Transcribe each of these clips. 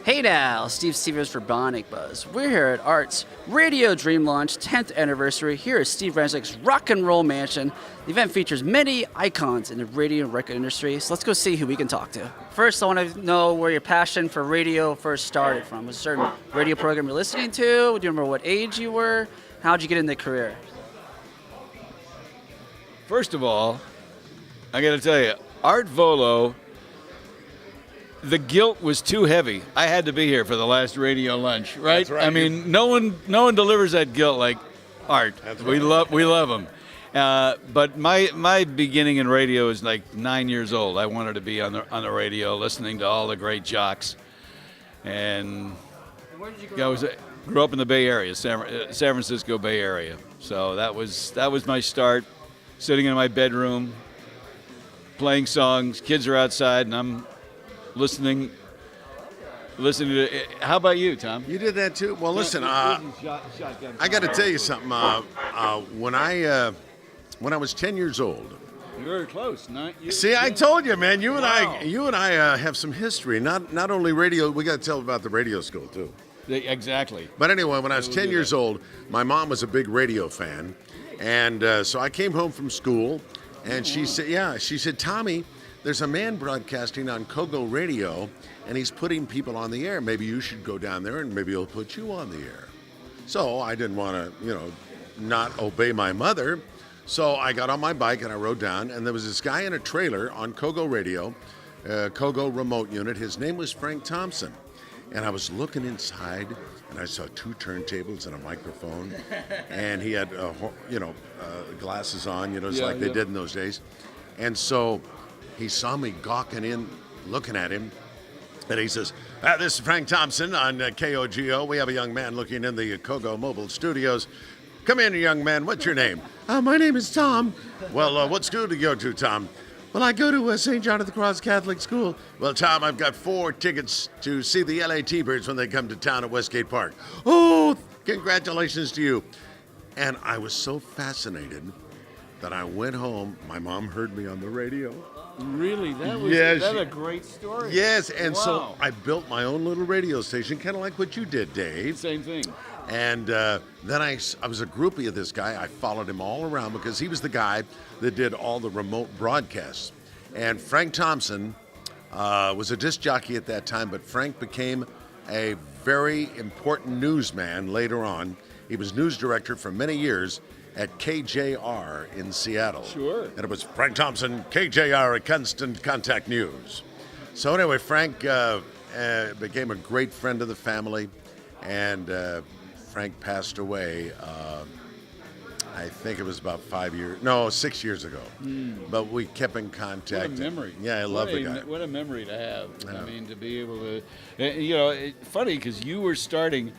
Hey now, Steve Stevens for Bionic Buzz. We're here at Art's Radio Dream Launch 10th anniversary here at Steve Resnik's Rock and Roll Mansion. The event features many icons in the radio and record industry, so let's go see who we can talk to. First, I want to know where your passion for radio first started from. Was there a certain radio program you're listening to? Do you remember what age you were? How'd you get in the career? First of all, I got to tell you, Art Vuolo, the guilt was too heavy. I had to be here for the last radio lunch, right? That's right. I mean, no one delivers that guilt like Art. That's We right. love him. But my beginning in radio was like 9 years old. I wanted to be on the radio, listening to all the great jocks. And Where did you grew up in the Bay Area, San Francisco Bay Area. So that was my start. Sitting in my bedroom, playing songs. Kids are outside, and I'm listening to. How about you, Tom? You did that too? Well, listen, I got to tell you something. When I was 10 years old. You're very close. See, I told you, man. You and Wow. I have some history. Not only radio. We got to tell about the radio school too. Exactly. But anyway, when I was We'll 10 do years that. old, my mom was a big radio fan, and so I came home from school, and she said, Tommy, there's a man broadcasting on Kogo Radio, and he's putting people on the air. Maybe you should go down there, and maybe he'll put you on the air. So I didn't want to, not obey my mother. So I got on my bike and I rode down, and there was this guy in a trailer on Kogo Radio, Kogo remote unit. His name was Frank Thompson. And I was looking inside, and I saw 2 turntables and a microphone, and he had, glasses on, just like they did in those days. And so he saw me gawking in, looking at him, and he says, this is Frank Thompson on KOGO. We have a young man looking in the Kogo Mobile Studios. Come in, young man. What's your name? My name is Tom. Well, what school do you go to, Tom? Well, I go to St. John of the Cross Catholic School. Well, Tom, I've got 4 tickets to see the LA T-Birds when they come to town at Westgate Park. Oh, congratulations to you. And I was so fascinated that I went home. My mom heard me on the radio. Really? That was Yes. a great story. Yes, and Wow. so I built my own little radio station, kind of like what you did, Dave. Same thing. And then I was a groupie of this guy. I followed him all around because he was the guy that did all the remote broadcasts. And Frank Thompson was a disc jockey at that time, but Frank became a very important newsman later on. He was news director for many years at KJR in Seattle. Sure. And it was Frank Thompson, KJR at Constant Contact News. So anyway, Frank became a great friend of the family, and Frank passed away, I think it was about 6 years ago. But we kept in contact. What a memory. Yeah, I love the guy. What a memory to have. Yeah. I mean, to be able to, funny because you were starting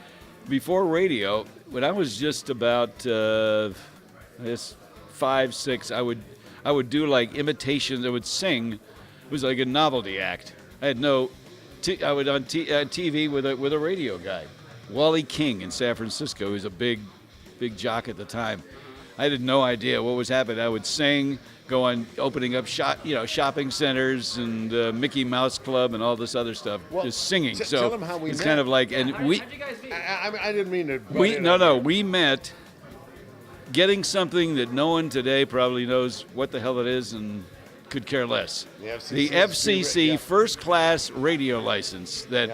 before radio. When I was just about, I guess 5, 6, I would do like imitations. I would sing. It was like a novelty act. I had I would on TV with a radio guy. Wally King in San Francisco, who was a big jock at the time. I had no idea what was happening. I would sing, go on opening up shopping centers and Mickey Mouse Club and all this other stuff, Well, just singing. tell So them how we it's met. kind of like, and we How'd you guys meet? I didn't mean to. we met getting something that no one today probably knows what the hell it is and could care less. The The FCC first class radio license that.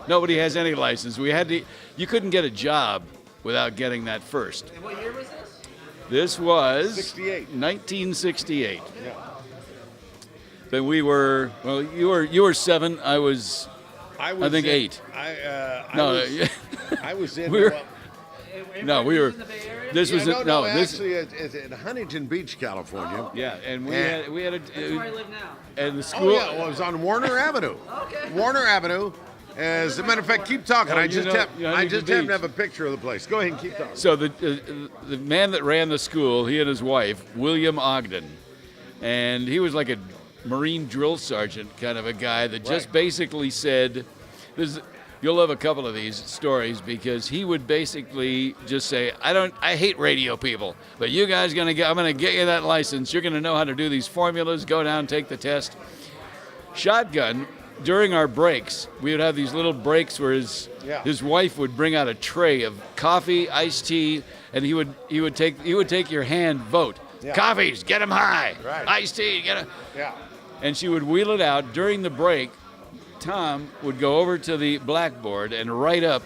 Nobody has any license. You couldn't get a job without getting that first. And what year was this? This was 68. 1968. Yeah. But you were 7. I was I think in- 8. I was in. We were- Anybody No, we were. in the Bay Area? This was this. actually it's in Huntington Beach, California. Yeah, and we And- had That's where I live now. and the Oh school. yeah, well, it was on Warner Avenue. Okay. Warner Avenue. As a matter of fact, keep talking. Oh, I you just know- have you know, I Huntington just happen to Beach. have a picture of the place. Go ahead and keep talking. So the man that ran the school, he and his wife, William Ogden, and he was like a Marine drill sergeant kind of a guy that just Right. basically said, you'll love a couple of these stories because he would basically just say, I hate radio people, but you guys I'm gonna get you that license. You're gonna know how to do these formulas, go down, take the test. Shotgun during our breaks, we would have these little breaks where his wife would bring out a tray of coffee, iced tea, and he would take your hand, vote. Yeah. Coffees, get them high. Right. Iced tea, get them. Yeah. And she would wheel it out during the break. Tom would go over to the blackboard and write up,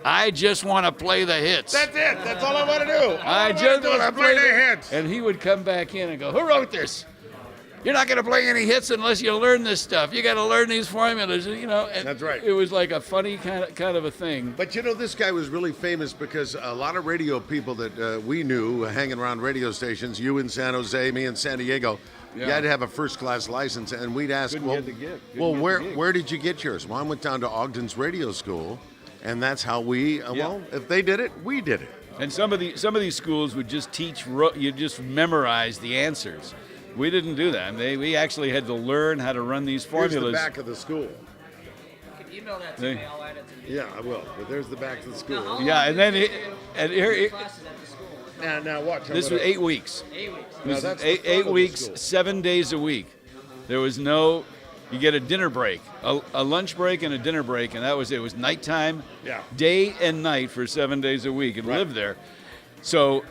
I just want to play the hits. That's it. That's all I want to do. I just want to play the hits. And he would come back in and go, who wrote this? You're not going to play any hits unless you learn this stuff. You got to learn these formulas, And That's right. It was like a funny kind of a thing. But this guy was really famous because a lot of radio people that we knew hanging around radio stations, you in San Jose, me in San Diego, you had to have a first-class license, and we'd ask, where did you get yours? Well, I went down to Ogden's radio school, and that's how we. If they did it, we did it. And some of these schools would just teach you just memorize the answers. We didn't do that. We actually had to learn how to run these formulas. Here's the back of the school. You can email that to me. I'll add it to the Yeah, I will. But there's the back of the school. Yeah, and then here. classes at the school. Now watch. This was 8 weeks. 8 weeks. It was that's eight weeks, 7 days a week. There was no. You get a dinner break, a lunch break, and a dinner break, and it was nighttime, day and night for 7 days a week, and lived there. So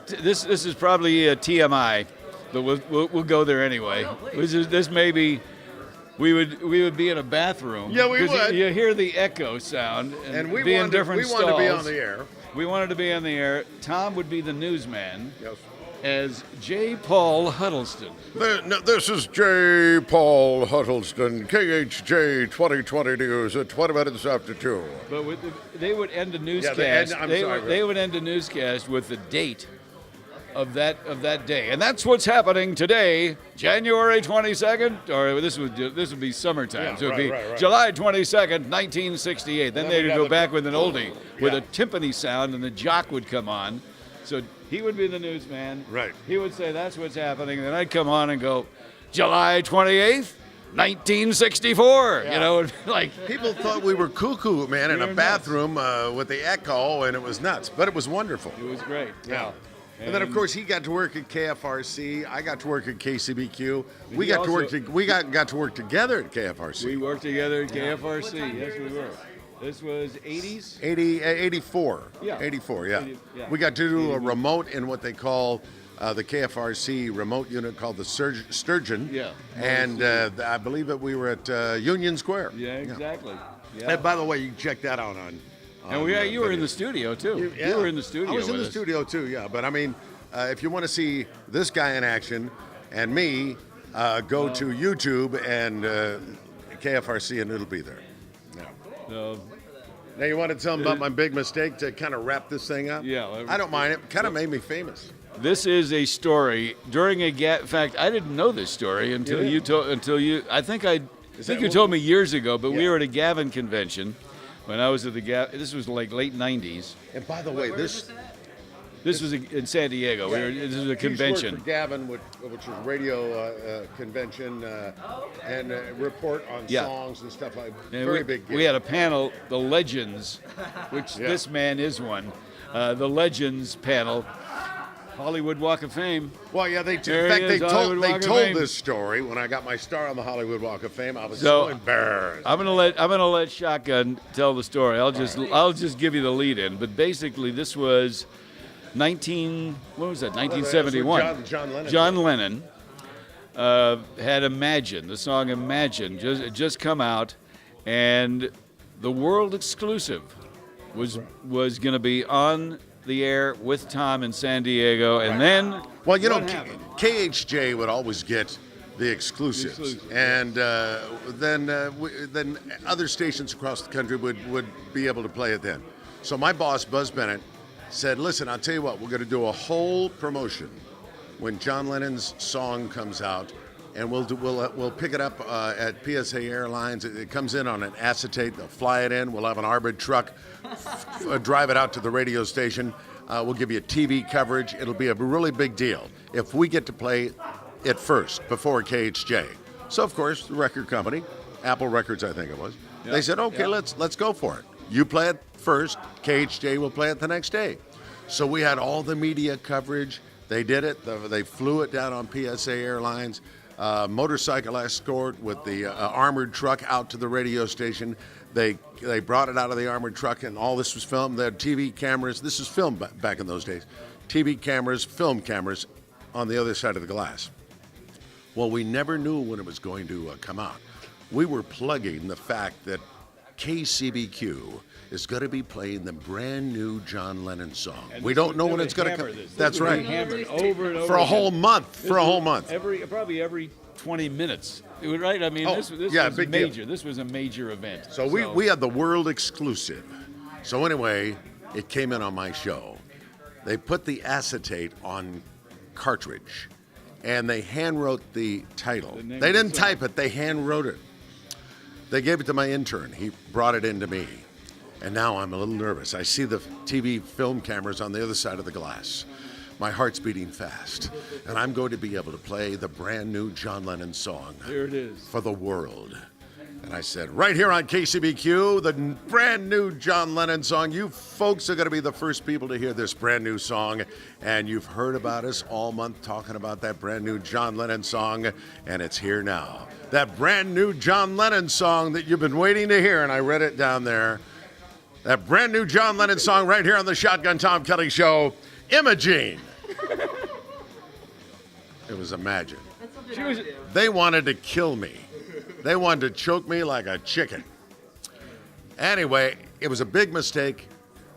this is probably a TMI, but we'll go there anyway. This may be. We would be in a bathroom. Yeah, we would. You hear the echo sound, and we be in wanted, different we stalls. wanted to be on the air. We wanted to be on the air. Tom would be the newsman. Yes. As J. Paul Huddleston. This is J. Paul Huddleston, KHJ 2020 News at 20 minutes after 2. But they would end a newscast. They would end a newscast with the date of that day, and that's what's happening today, January 22nd, or this would be summertime, so it would be July 22nd, 1968. Then they'd go back with an oldie with a timpani sound, and the jock would come on. So he would be the newsman. Right. He would say, that's what's happening. Then I'd come on and go, July 28th, 1964. It'd be like. People thought we were cuckoo, man, in a bathroom with the echo, and it was nuts. But it was wonderful. It was great. Yeah. And then, of course, he got to work at KFRC. I got to work at KCBQ. We got to work together at KFRC. We worked together at KFRC. Yes, we were. This was 80s? 84. Yeah. 84, yeah. 80, yeah. We got to do a remote in what they call the KFRC remote unit called the Sturgeon. Yeah. And I believe that we were at Union Square. Yeah, exactly. Yeah. And by the way, you can check that out on and you were in the studio, too. You were in the studio. I was in the studio, too, yeah. But, I mean, if you want to see this guy in action and me, go to YouTube and KFRC, and it'll be there. Now, you want to tell them about my big mistake to kind of wrap this thing up? Yeah. I don't mind. It kind of made me famous. This is a story during in fact, I didn't know this story until you I think you told me years ago, but we were at a Gavin convention when I was at the Gavin. This was like late 90s. And by the way, this was in San Diego. This was a convention. For Gavin, which was radio convention, and report on songs and stuff like that. Very big gig. We had a panel, the Legends, which this man is one. The Legends panel, Hollywood Walk of Fame. Well, yeah, they told this story when I got my star on the Hollywood Walk of Fame. I was so embarrassed. I'm gonna let Shotgun tell the story. I'll just give you the lead in. But basically, this was 1971. John Lennon had Imagine, the song Imagine, just come out, and the world exclusive was going to be on the air with Tom in San Diego, and then KHJ would always get the exclusives, and then other stations across the country would be able to play it then. So my boss, Buzz Bennett, said, listen, I'll tell you what, we're going to do a whole promotion when John Lennon's song comes out, and we'll pick it up at PSA Airlines. It comes in on an acetate. They'll fly it in. We'll have an Arbid truck drive it out to the radio station. We'll give you TV coverage. It'll be a really big deal if we get to play it first before KHJ. So, of course, the record company, Apple Records, I think it was, they said, okay, let's go for it. You play it first. KHJ will play it the next day. So we had all the media coverage. They did it. They flew it down on PSA Airlines. motorcycle escort with the armored truck out to the radio station. They brought it out of the armored truck, and all this was filmed. They had TV cameras. This is filmed back in those days. TV cameras, film cameras on the other side of the glass. Well, we never knew when it was going to come out. We were plugging the fact that KCBQ is going to be playing the brand new John Lennon song. And we don't know when it's going to come. That's right. Hammered over and over For a again. whole month. For a whole month. Probably every 20 minutes. Right? I mean, this yeah, was big major. deal. This was a major event. So we had the world exclusive. So anyway, it came in on my show. They put the acetate on cartridge, and they hand wrote the title. They didn't type it. They hand wrote it. They gave it to my intern. He brought it in to me. And now I'm a little nervous. I see the TV film cameras on the other side of the glass. My heart's beating fast. And I'm going to be able to play the brand new John Lennon song. Here it is. For the world. And I said, right here on KCBQ, the brand new John Lennon song. You folks are going to be the first people to hear this brand new song. And you've heard about us all month talking about that brand new John Lennon song. And it's here now. That brand new John Lennon song that you've been waiting to hear. And I read it down there. That brand new John Lennon song right here on the Shotgun Tom Kelly Show, Imogene. It was Imagine. They wanted to kill me. They wanted to choke me like a chicken. Anyway, it was a big mistake,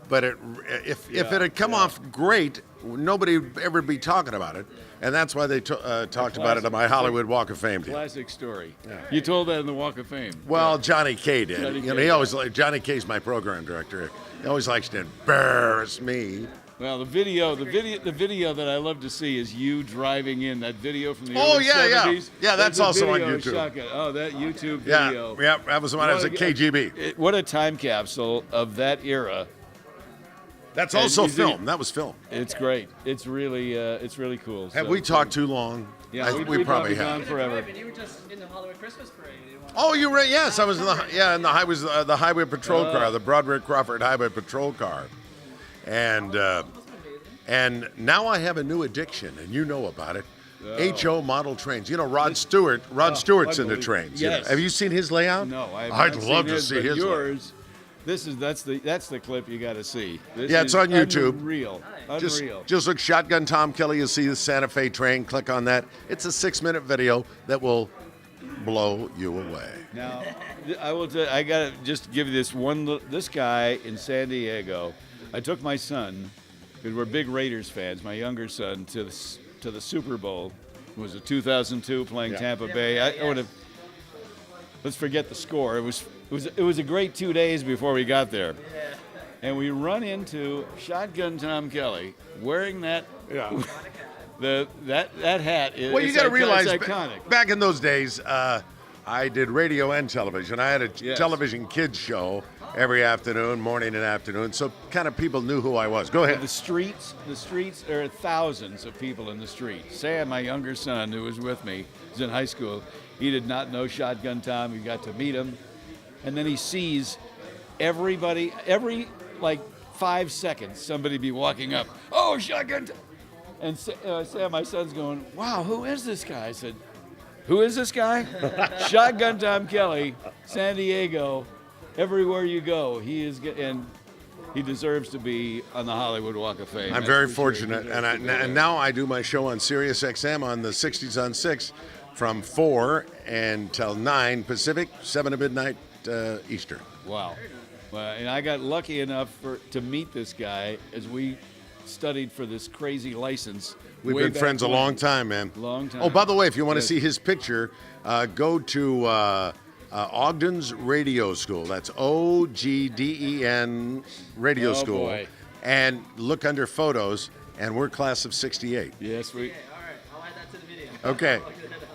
but if it had come off great, nobody would ever be talking about it. And that's why they talked about it on my Hollywood Walk of Fame deal. Classic story. Yeah. You told that in the Walk of Fame. Well, Johnny K did. Johnny You know, K. he always Johnny K's my program director. He always likes to embarrass me. Well, the video that I love to see is you driving in. That video from the Oh, early yeah, yeah. 70s. Yeah, that's also on video of YouTube. Shotgun. Oh, that YouTube video. Yeah, that was when I was at KGB. What a time capsule of that era. That's also film. That was film. It's great. It's really cool. Have we talked too long? Yeah, we probably have. Gone forever. You were just in the Hollywood Christmas parade. Oh, you were? Yes, I was in the highway patrol car, the Broderick Crawford highway patrol car, and now I have a new addiction, and you know about it. HO model trains. You know Rod Stewart's into trains. Yes. You know. Have you seen his layout? No, I'd love to see his. Yours. That's the clip you got to see. It's on YouTube. Unreal. Just look Shotgun Tom Kelly. You'll see the Santa Fe train. Click on that. It's a 6-minute video that will blow you away. Now, I got to just give you this guy in San Diego. I took my son, because we're big Raiders fans, my younger son, to the Super Bowl. It was a 2002 playing Tampa Bay. I would have. Let's forget the score. It was a great 2 days before we got there. Yeah. And we run into Shotgun Tom Kelly wearing that. Yeah. that hat is. Well, you got to realize, it's iconic. Back in those days, I did radio and television. I had a television kids show every afternoon, morning and afternoon, so kind of people knew who I was. Go ahead. The streets, there are thousands of people in the street. Sam, my younger son, who was with me, was in high school. He did not know Shotgun Tom. We got to meet him. And then he sees everybody, every 5 seconds, somebody be walking up. Oh, Shotgun Tom. And Sam, my son's going, wow, who is this guy? I said, who is this guy? Shotgun Tom Kelly, San Diego. Everywhere you go, he is, and he deserves to be on the Hollywood Walk of Fame. I'm very fortunate, and now I do my show on Sirius XM on the 60s on 6 from 4 until 9 Pacific, 7 to midnight Eastern. Wow. Well, and I got lucky enough to meet this guy as we studied for this crazy license. We've been friends a long time, man. Long time. Oh, by the way, if you want to see his picture, go to Ogden's Radio School. That's OGDEN Radio School. Boy. And look under photos, and we're class of 68. Yes, we. Okay, all right. I'll add that to the video. Okay.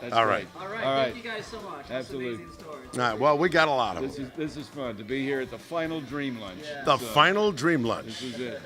That's All great. right. All right. All right. Thank you guys so much. Absolutely. That's an amazing story. All right, well, we got a lot of them. This is fun to be here at the final Dream Lunch. The final Dream Lunch. This is it.